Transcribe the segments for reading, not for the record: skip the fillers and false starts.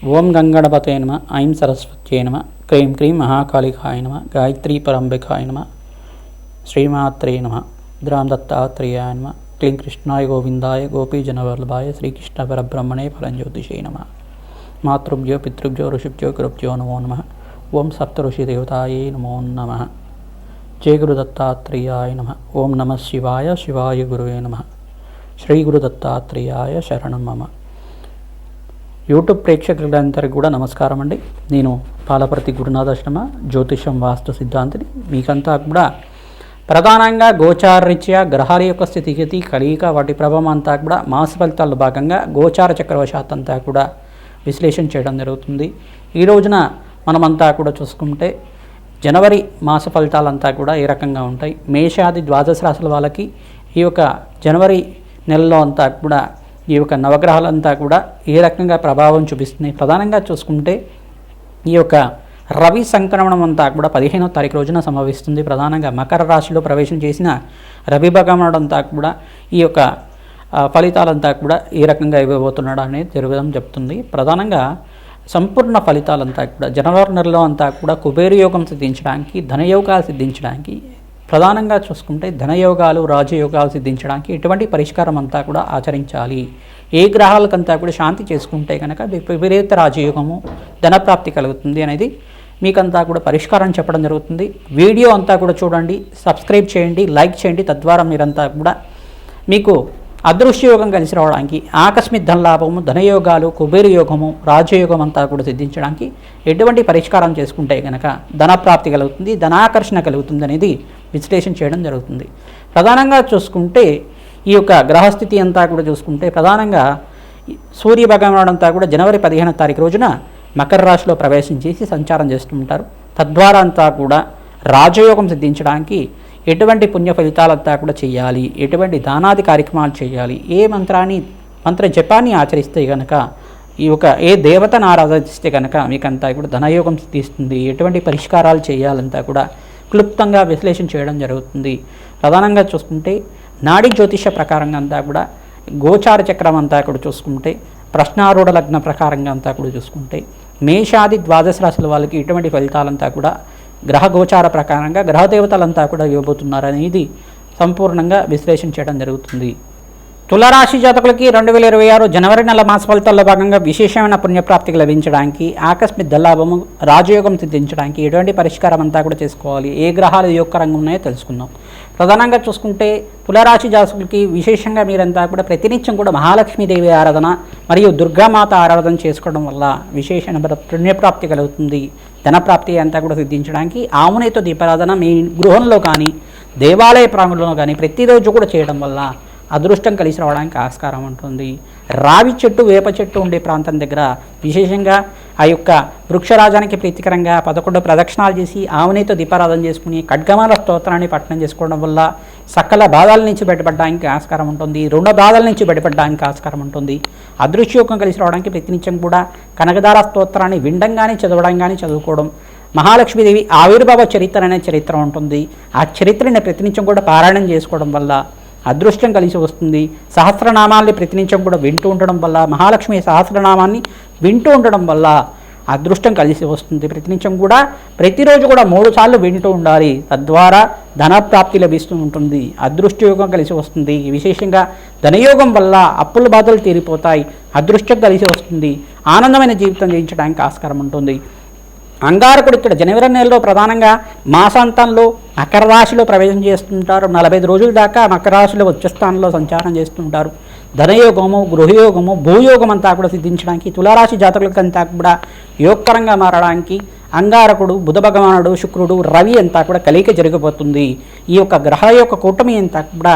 ఓం గంగణపతే నమ, ఐం సరస్వత్యై నమ, క్రీం క్రీం మహాకాళికాయ నమ, గాయత్రీ పరంబికాయ నమ, శ్రీమాత్రే నమ, ద్రాం దత్తాత్రేయాయ నమ, క్లీం కృష్ణాయ గోవిందాయ గోపీజనవల్లభాయ శ్రీకృష్ణ పరబ్రహ్మణే ఫలంజ్యోతిషే నమ. మాతృభ్యో పితృభ్యో ఋషిభ్యో గురుభ్యో నమో నమ. ఓం సప్తఋషిదేవతాయే నమో నమ. జయ గురు దత్తాత్రేయాయ నమ. ఓం నమ శివాయ, శివాయ గురువే నమ. శ్రీ గురు దత్తాత్రేయాయ శరణం మమ. యూట్యూబ్ ప్రేక్షకులందరికీ కూడా నమస్కారం అండి. నేను పాలపర్తి గురునాథాశ్రమ జ్యోతిషం వాస్తు సిద్ధాంతిని. మీకంతా కూడా ప్రధానంగా గోచారరీత్యా గ్రహాల యొక్క స్థితిగతి కలయిక వాటి ప్రభావం అంతా కూడా మాస ఫలితాల్లో భాగంగా గోచార చక్రవశాత్ అంతా కూడా విశ్లేషణ చేయడం జరుగుతుంది. ఈ రోజున మనమంతా కూడా చూసుకుంటే జనవరి మాస ఫలితాలంతా కూడా ఏ రకంగా ఉంటాయి, మేషాది ద్వాదశ రాశుల వాళ్ళకి ఈ యొక్క జనవరి నెలలో అంతా కూడా ఈ యొక్క నవగ్రహాలంతా కూడా ఏ రకంగా ప్రభావం చూపిస్తున్నాయి. ప్రధానంగా చూసుకుంటే ఈ యొక్క రవి సంక్రమణం అంతా కూడా 15వ తారీఖు రోజున సంభవిస్తుంది. ప్రధానంగా మకర రాశిలో ప్రవేశం చేసిన రవి భగవానుడు అంతా కూడా ఈ యొక్క ఫలితాలంతా కూడా ఏ రకంగా ఇవ్వబోతున్నాడు అనేది జరగడం చెప్తుంది. ప్రధానంగా సంపూర్ణ ఫలితాలంతా కూడా జనవరి నెలలో అంతా కూడా కుబేర యోగం సిద్ధించడానికి, ధనయోగాలు సిద్ధించడానికి, ప్రధానంగా చూసుకుంటే ధనయోగాలు రాజయోగాలు సిద్ధించడానికి ఎటువంటి పరిష్కారం అంతా కూడా ఆచరించాలి, ఏ గ్రహాలకంతా కూడా శాంతి చేసుకుంటే కనుక విపరీత రాజయోగము ధనప్రాప్తి కలుగుతుంది అనేది మీకంతా కూడా పరిష్కారం చెప్పడం జరుగుతుంది. వీడియో అంతా కూడా చూడండి, సబ్స్క్రైబ్ చేయండి, లైక్ చేయండి. తద్వారా మీరంతా కూడా మీకు అదృశ్యయోగం కలిసి రావడానికి, ఆకస్మిక ధనలాభము, ధనయోగాలు, కుబేర యోగము, రాజయోగం అంతా కూడా సిద్ధించడానికి ఎటువంటి పరిష్కారం చేసుకుంటే కనుక ధనప్రాప్తి కలుగుతుంది, ధనాకర్షణ కలుగుతుంది అనేది విశ్లేషణ చేయడం జరుగుతుంది. ప్రధానంగా చూసుకుంటే ఈ యొక్క గ్రహస్థితి అంతా కూడా చూసుకుంటే ప్రధానంగా సూర్య భగవానుడు అంతా కూడా జనవరి 15వ తారీఖు రోజున మకర రాశిలో ప్రవేశం చేసి సంచారం చేస్తూ ఉంటారు. తద్వారా అంతా కూడా రాజయోగం సిద్ధించడానికి ఎటువంటి పుణ్య ఫలితాలంతా కూడా చేయాలి, ఎటువంటి దానాది కార్యక్రమాలు చేయాలి, ఏ మంత్ర జపాన్ని ఆచరిస్తే కనుక ఈ యొక్క ఏ దేవతను ఆరాధిస్తే కనుక మీకంతా కూడా ధనయోగం సిద్ధిస్తుంది, ఎటువంటి పరిష్కారాలు చేయాలంతా కూడా క్లుప్తంగా విశ్లేషణ చేయడం జరుగుతుంది. ప్రధానంగా చూసుకుంటే నాడీ జ్యోతిష ప్రకారంగా అంతా కూడా గోచార చక్రం అంతా కూడా చూసుకుంటే ప్రశ్నారూఢ లగ్న ప్రకారంగా అంతా కూడా చూసుకుంటే మేషాది ద్వాదశ రాశుల వాళ్ళకి ఇటువంటి ఫలితాలంతా కూడా గ్రహ గోచార ప్రకారంగా గ్రహ దేవతలంతా కూడా ఇవ్వబోతున్నారు అనేది సంపూర్ణంగా విశ్లేషణ చేయడం జరుగుతుంది. తులారాశి జాతకులకి 2026 జనవరి నెల మాస ఫలితాల్లో భాగంగా విశేషమైన పుణ్యప్రాప్తికి లభించడానికి, ఆకస్మిక ధనలాభము, రాజయోగం సిద్ధించడానికి ఎటువంటి పరిష్కారం అంతా కూడా చేసుకోవాలి, ఏ గ్రహాలు యోగకరంగా ఉన్నాయో తెలుసుకుందాం. ప్రధానంగా చూసుకుంటే తులారాశి జాతకులకి విశేషంగా మీరంతా కూడా ప్రతినిత్యం కూడా మహాలక్ష్మీదేవి ఆరాధన మరియు దుర్గామాత ఆరాధన చేసుకోవడం వల్ల విశేషమైన పుణ్యప్రాప్తి కలుగుతుంది. ధనప్రాప్తి అంతా కూడా సిద్ధించడానికి ఆవునేతో దీపారాధన మీ గృహంలో కానీ దేవాలయ ప్రాంగణంలో కానీ ప్రతిరోజు కూడా చేయడం వల్ల అదృష్టం కలిసి రావడానికి ఆస్కారం ఉంటుంది. రావి చెట్టు, వేప చెట్టు ఉండే ప్రాంతం దగ్గర విశేషంగా ఆ యొక్క వృక్షరాజానికి ప్రీతికరంగా 11 ప్రదక్షిణాలు చేసి ఆవునేతో దీపారాధన చేసుకుని ఖడ్గమాల స్తోత్రాన్ని పఠనం చేసుకోవడం వల్ల సకల బాధల నుంచి బయటపడడానికి ఆస్కారం ఉంటుంది, రుణ బాధల నుంచి బయటపడడానికి ఆస్కారం ఉంటుంది. అదృశ్యోగం కలిసి రావడానికి ప్రతినిత్యం కూడా కనకదార స్తోత్రాన్ని వినడం కానీ చదవడం కానీ చదువుకోవడం, మహాలక్ష్మీదేవి ఆవిర్భావ చరిత్ర అనే చరిత్ర ఉంటుంది, ఆ చరిత్రని ప్రతినిత్యం కూడా పారాయణం చేసుకోవడం వల్ల అదృష్టం కలిసి వస్తుంది. సహస్రనామాల్ని ప్రతినిత్యం కూడా వింటూ ఉండడం వల్ల, మహాలక్ష్మి సహస్రనామాన్ని వింటూ ఉండడం వల్ల అదృష్టం కలిసి వస్తుంది. ప్రతినిత్యం కూడా ప్రతిరోజు కూడా 3 సార్లు వింటూ ఉండాలి. తద్వారా ధనప్రాప్తి లభిస్తూ ఉంటుంది, అదృష్టయోగం కలిసి వస్తుంది. విశేషంగా ధనయోగం వల్ల అప్పుల బాధలు తీరిపోతాయి, అదృష్టం కలిసి వస్తుంది, ఆనందమైన జీవితం జీవించడానికి ఆస్కారం ఉంటుంది. అంగారకుడు ఇక్కడ జనవరి నెలలో ప్రధానంగా మాసాంతంలో మకర రాశిలో ప్రవేశం చేస్తుంటారు. 45 రోజుల దాకా మకర రాశిలో ఉచ్చస్థానంలో సంచారం చేస్తుంటారు. ధనయోగము, గృహయోగము, భూయోగం అంతా కూడా సిద్ధించడానికి, తులారాశి జాతకులకంతా కూడా యోగకరంగా మారడానికి అంగారకుడు, బుధ భగవానుడు, శుక్రుడు, రవి అంతా కూడా కలియిక జరిగిపోతుంది. ఈ యొక్క గ్రహ యొక్క కూటమి అంతా కూడా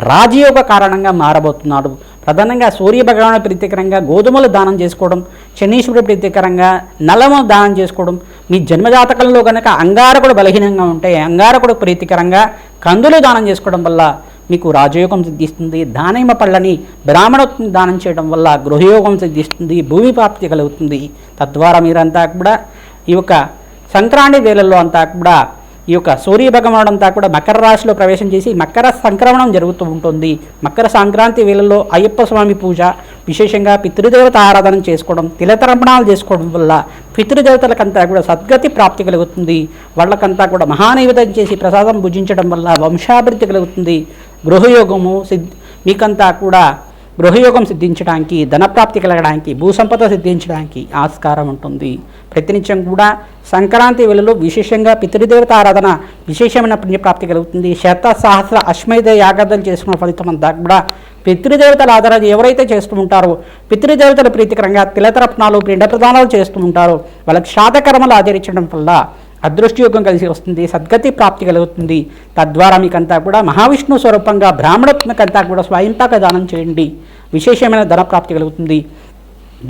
రాజయోగ కారణంగా మారబోతున్నాడు. ప్రధానంగా సూర్య భగవాను ప్రీతికరంగా గోధుమలు దానం చేసుకోవడం, శనీశ్వరుడు ప్రీతికరంగా నలము దానం చేసుకోవడం, మీ జన్మజాతకంలో కనుక అంగారకుడు బలహీనంగా ఉంటే అంగారకుడు ప్రీతికరంగా కందులు దానం చేసుకోవడం వల్ల మీకు రాజయోగం సిద్ధిస్తుంది. దానిమ్మ పళ్ళని బ్రాహ్మణోత్ని దానం చేయడం వల్ల గృహయోగం సిద్ధిస్తుంది, భూమి ప్రాప్తి కలుగుతుంది. తద్వారా మీరంతా కూడా ఈ యొక్క సంక్రాంతి వేళల్లో అంతా కూడా ఈ యొక్క సూర్య భగవానుడు అంతా కూడా మకర రాశిలో ప్రవేశం చేసి మకర సంక్రమణం జరుగుతూ ఉంటుంది. మకర సంక్రాంతి వేళల్లో అయ్యప్ప స్వామి పూజ, విశేషంగా పితృదేవత ఆరాధన చేసుకోవడం, తిలతర్పణాలు చేసుకోవడం వల్ల పితృదేవతలకంతా కూడా సద్గతి ప్రాప్తి కలుగుతుంది. వాళ్ళకంతా కూడా మహానైవేద్యం చేసి ప్రసాదం భుజించడం వల్ల వంశాభివృద్ధి కలుగుతుంది. గృహయోగము మీకంతా కూడా గృహయోగం సిద్ధించడానికి, ధనప్రాప్తి కలగడానికి, భూసంపద సిద్ధించడానికి ఆస్కారం ఉంటుంది. ప్రతినిత్యం కూడా సంక్రాంతి వేళలో విశేషంగా పితృదేవత ఆరాధన విశేషమైన పుణ్యప్రాప్తి కలుగుతుంది. సహస్ర అశ్వమేధ యాగాదులు చేసుకున్న ఫలితం అంతా కూడా పితృదేవతల ఆధారాలు ఎవరైతే చేస్తూ ఉంటారో, పితృదేవతల ప్రీతికరంగా తిలతర్పణాలు, పిండ ప్రదానాలు చేస్తూ ఉంటారో వాళ్ళకి శ్రాద్ధకర్మలు ఆచరించడం వల్ల అదృష్టయోగం కలిసి వస్తుంది, సద్గతి ప్రాప్తి కలుగుతుంది. తద్వారా మీకంతా కూడా మహావిష్ణు స్వరూపంగా బ్రాహ్మణత్మకంతా కూడా స్వయంపాక దానం చేయండి, విశేషమైన ధన ప్రాప్తి కలుగుతుంది.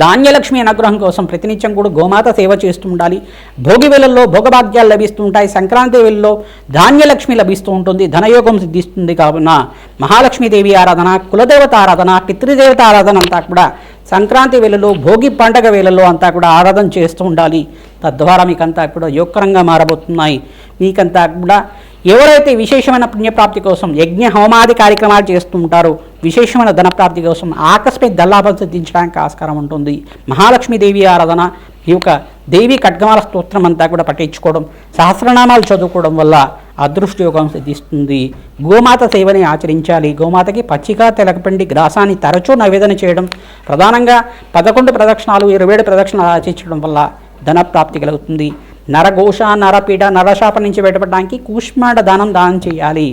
ధాన్యలక్ష్మి అనుగ్రహం కోసం ప్రతినిత్యం కూడా గోమాత సేవ చేస్తూ ఉండాలి. భోగి వేళల్లో భోగభాగ్యాలు లభిస్తూ ఉంటాయి. సంక్రాంతి వేళల్లో ధాన్యలక్ష్మి లభిస్తూ ఉంటుంది, ధనయోగం సిద్ధిస్తుంది. కావున మహాలక్ష్మీదేవి ఆరాధన, కులదేవత ఆరాధన, పితృదేవత ఆరాధన అంతా కూడా సంక్రాంతి వేళలో, భోగి పండగ వేళల్లో అంతా కూడా ఆరాధన చేస్తూ ఉండాలి. తద్వారా మీకంతా కూడా యోగకరంగా మారబోతున్నాయి. మీకంతా కూడా ఎవరైతే విశేషమైన పుణ్యప్రాప్తి కోసం యజ్ఞ హోమాది కార్యక్రమాలు చేస్తూ ఉంటారో, విశేషమైన ధనప్రాప్తి కోసం ఆకస్మిక ధనలాభం సిద్ధించడానికి ఆస్కారం ఉంటుంది. మహాలక్ష్మీదేవి ఆరాధన, ఈ యొక్క దేవి ఖడ్గమాల స్తోత్రం అంతా కూడా పఠించుకోవడం, సహస్రనామాలు చదువుకోవడం వల్ల అదృష్టయోగం సిద్ధిస్తుంది. గోమాత సేవని ఆచరించాలి. గోమాతకి పచ్చిక, తెలకపిండి, గ్రాసాన్ని తరచూ నైవేదన చేయడం, ప్రధానంగా 11 ప్రదక్షిణాలు, 27 ప్రదక్షిణాలు ఆచరించడం వల్ల ధనప్రాప్తి కలుగుతుంది. నరఘోష, నరపీడ, నరశాప నుంచి బయటపడడానికి కూష్మాండ దానం చేయాలి,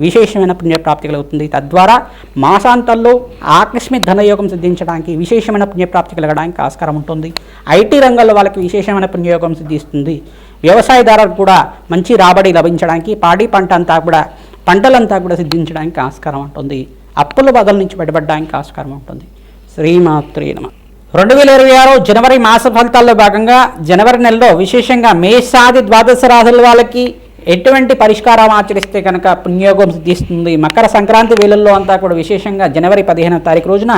విశేషమైన పుణ్యప్రాప్తి కలుగుతుంది. తద్వారా మాసాంతంలో ఆకస్మిక ధనయోగం సిద్ధించడానికి, విశేషమైన పుణ్యప్రాప్తి కలగడానికి ఆస్కారం ఉంటుంది. ఐటీ రంగంలో వాళ్ళకి విశేషమైన పుణ్యయోగం సిద్ధిస్తుంది. వ్యవసాయదారులకు కూడా మంచి రాబడి లభించడానికి, పాడి పంటలంతా కూడా సిద్ధించడానికి ఆస్కారం ఉంటుంది. అప్పుల బాధల నుంచి బయటపడడానికి ఆస్కారం ఉంటుంది. శ్రీమాత్రే నమః. 2026 జనవరి మాస ఫలితాల్లో భాగంగా జనవరి నెలలో విశేషంగా మేషాది ద్వాదశ రాశుల వాళ్ళకి ఎటువంటి పరిష్కారం ఆచరిస్తే కనుక పుణ్యయోగం సిద్ధిస్తుంది. మకర సంక్రాంతి వేళల్లో అంతా కూడా విశేషంగా జనవరి 15వ తారీఖు రోజున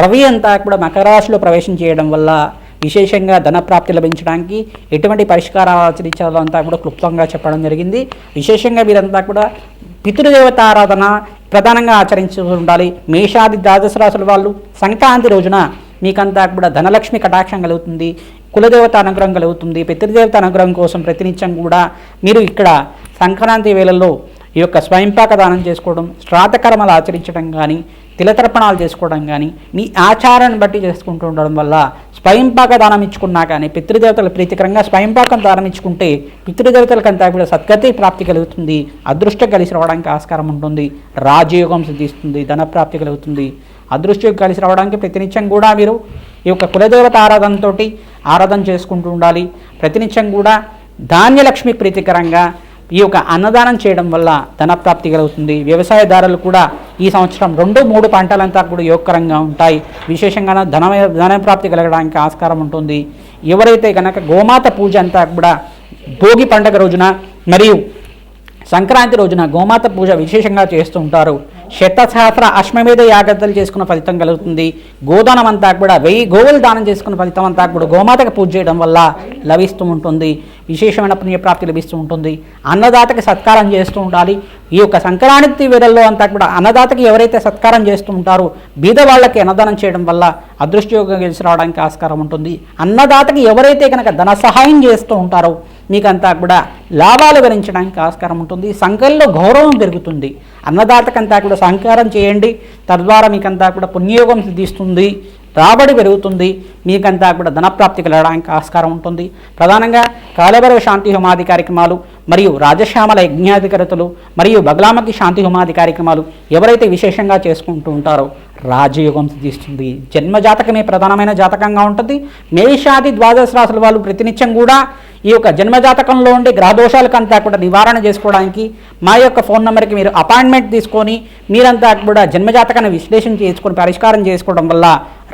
రవి అంతా కూడా మకర రాశిలో ప్రవేశం చేయడం వల్ల విశేషంగా ధనప్రాప్తి లభించడానికి ఎటువంటి పరిష్కారాలు ఆచరించాలో అంతా కూడా క్లుప్తంగా చెప్పడం జరిగింది. విశేషంగా వీరంతా కూడా పితృదేవత ఆరాధన ప్రధానంగా ఆచరించి ఉండాలి. మేషాది ద్వాదశ రాశుల వాళ్ళు సంక్రాంతి రోజున మీకంతా కూడా ధనలక్ష్మి కటాక్షం కలుగుతుంది, కులదేవత అనుగ్రహం కలుగుతుంది. పితృదేవత అనుగ్రహం కోసం ప్రతినిత్యం కూడా మీరు ఇక్కడ సంక్రాంతి వేళల్లో ఈ యొక్క స్వయంపాక దానం చేసుకోవడం, శ్రాద్ధకర్మలు ఆచరించడం కానీ, తిలతర్పణాలు చేసుకోవడం కానీ, మీ ఆచారాన్ని బట్టి చేసుకుంటూ ఉండడం వల్ల స్వయంపాక దానం ఇచ్చుకున్నా కానీ పితృదేవతల ప్రీతికరంగా స్వయంపాకం దానం ఇచ్చుకుంటే పితృదేవతలకంతా కూడా సద్గతి ప్రాప్తి కలుగుతుంది, అదృష్టం కలిసి రావడానికి ఆస్కారం ఉంటుంది, రాజయోగం సిద్ధిస్తుంది, ధనప్రాప్తి కలుగుతుంది. అదృష్టం కలిసి రావడానికి ప్రతినిత్యం కూడా మీరు ఈ యొక్క కులదేవత ఆరాధన చేసుకుంటూ ఉండాలి. ప్రతినిత్యం కూడా ధాన్యలక్ష్మి ప్రీతికరంగా ఈ యొక్క అన్నదానం చేయడం వల్ల ధనప్రాప్తి కలుగుతుంది. వ్యవసాయదారులు కూడా ఈ సంవత్సరం 2-3 పంటలంతా కూడా యోగకరంగా ఉంటాయి. విశేషంగా ధనప్రాప్తి కలగడానికి ఆస్కారం ఉంటుంది. ఎవరైతే కనుక గోమాత పూజ అంతా కూడా భోగి పండగ రోజున మరియు సంక్రాంతి రోజున గోమాత పూజ విశేషంగా చేస్తూ ఉంటారు. శతసహస్ర అశ్వమేధ యాగాదులు చేసుకున్న ఫలితం కలుగుతుంది. గోదానం అంతా కూడా 1000 గోవులు దానం చేసుకున్న ఫలితం అంతా కూడా గోమాతకు పూజ చేయడం వల్ల లభిస్తూ ఉంటుంది, విశేషమైన పుణ్యప్రాప్తి లభిస్తూ ఉంటుంది. అన్నదాతకి సత్కారం చేస్తూ ఉండాలి. ఈ యొక్క సంక్రాంతి వేళల్లో అంతా కూడా అన్నదాతకి ఎవరైతే సత్కారం చేస్తూ ఉంటారో బీద వాళ్ళకి అన్నదానం చేయడం వల్ల అదృష్టయోగం కలిసి రావడానికి ఆస్కారం ఉంటుంది. అన్నదాతకి ఎవరైతే కనుక ధన సహాయం చేస్తూ ఉంటారో మీకంతా కూడా లాభాలు గణించడానికి ఆస్కారం ఉంటుంది. సంఘంలో గౌరవం పెరుగుతుంది. అన్నదాతకంతా కూడా సహకారం చేయండి, తద్వారా మీకంతా కూడా పుణ్యయోగం సిద్ధిస్తుంది, రాబడి పెరుగుతుంది, మీకంతా కూడా ధనప్రాప్తి కలగడానికి ఆస్కారం ఉంటుంది. ప్రధానంగా కాలభైరవ శాంతి హోమాది కార్యక్రమాలు మరియు రాజశ్యామల యజ్ఞాధికారతలు మరియు బగలామకి శాంతి హోమాది కార్యక్రమాలు ఎవరైతే విశేషంగా చేసుకుంటూ ఉంటారో రాజయోగం సిద్ధిస్తుంది. జన్మజాతకమే ప్రధానమైన జాతకంగా ఉంటుంది. మేషాది ద్వాదశ రాశుల వాళ్ళు ప్రతినిత్యం కూడా ఈ యొక్క జన్మజాతకంలో ఉండే గ్రహదోషాలకంతా కూడా నివారణ చేసుకోవడానికి మా యొక్క ఫోన్ నెంబర్కి మీరు అపాయింట్మెంట్ తీసుకొని మీరంతా కూడా జన్మజాతకాన్ని విశ్లేషణ చేసుకొని పరిష్కారం చేసుకోవడం వల్ల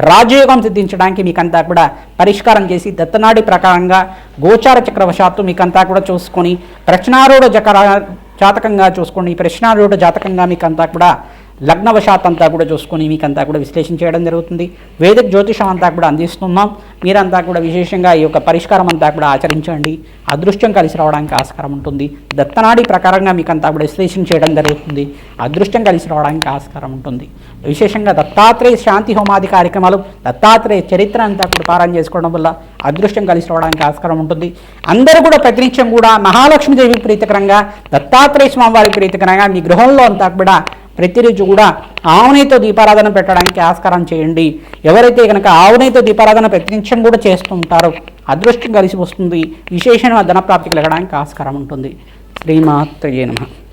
రాజయోగం సిద్ధించడానికి మీకంతా కూడా పరిష్కారం చేసి దత్తనాడి ప్రకారంగా గోచార చక్రవశాత్తు మీకంతా కూడా చూసుకొని ప్రశ్నారూఢ జాతకంగా చూసుకోండి. ప్రశ్నారూఢ జాతకంగా మీకంతా కూడా లగ్నవశాత్ అంతా కూడా చూసుకొని మీకంతా కూడా విశ్లేషణ చేయడం జరుగుతుంది. వేదిక జ్యోతిషం అంతా కూడా అందిస్తున్నాం. మీరంతా కూడా విశేషంగా ఈ యొక్క పరిష్కారం అంతా కూడా ఆచరించండి. అదృష్టం కలిసి రావడానికి ఆస్కారం ఉంటుంది. దత్తనాడి ప్రకారంగా మీకంతా కూడా విశ్లేషణ చేయడం జరుగుతుంది. అదృష్టం కలిసి రావడానికి ఆస్కారం ఉంటుంది. విశేషంగా దత్తాత్రేయ శాంతి హోమాది కార్యక్రమాలు, దత్తాత్రేయ చరిత్ర అంతా కూడా పారాయణ చేసుకోవడం వల్ల అదృష్టం కలిసి రావడానికి ఆస్కారం ఉంటుంది. అందరూ కూడా ప్రతినిత్యం కూడా మహాలక్ష్మీదేవి ప్రీతికరంగా, దత్తాత్రేయ స్వామివారి ప్రీతికరంగా మీ గృహంలో అంతా కూడా ప్రతిరోజు కూడా ఆవునేతో దీపారాధన పెట్టడానికి ఆస్కారం చేయండి. ఎవరైతే కనుక ఆవునేతో దీపారాధన ప్రతినిత్యం కూడా చేస్తూ ఉంటారో అదృష్టం కలిసి వస్తుంది. విశేషమైన ధనప్రాప్తి కలగడానికి ఆస్కారం ఉంటుంది. శ్రీమాత్రే నమః.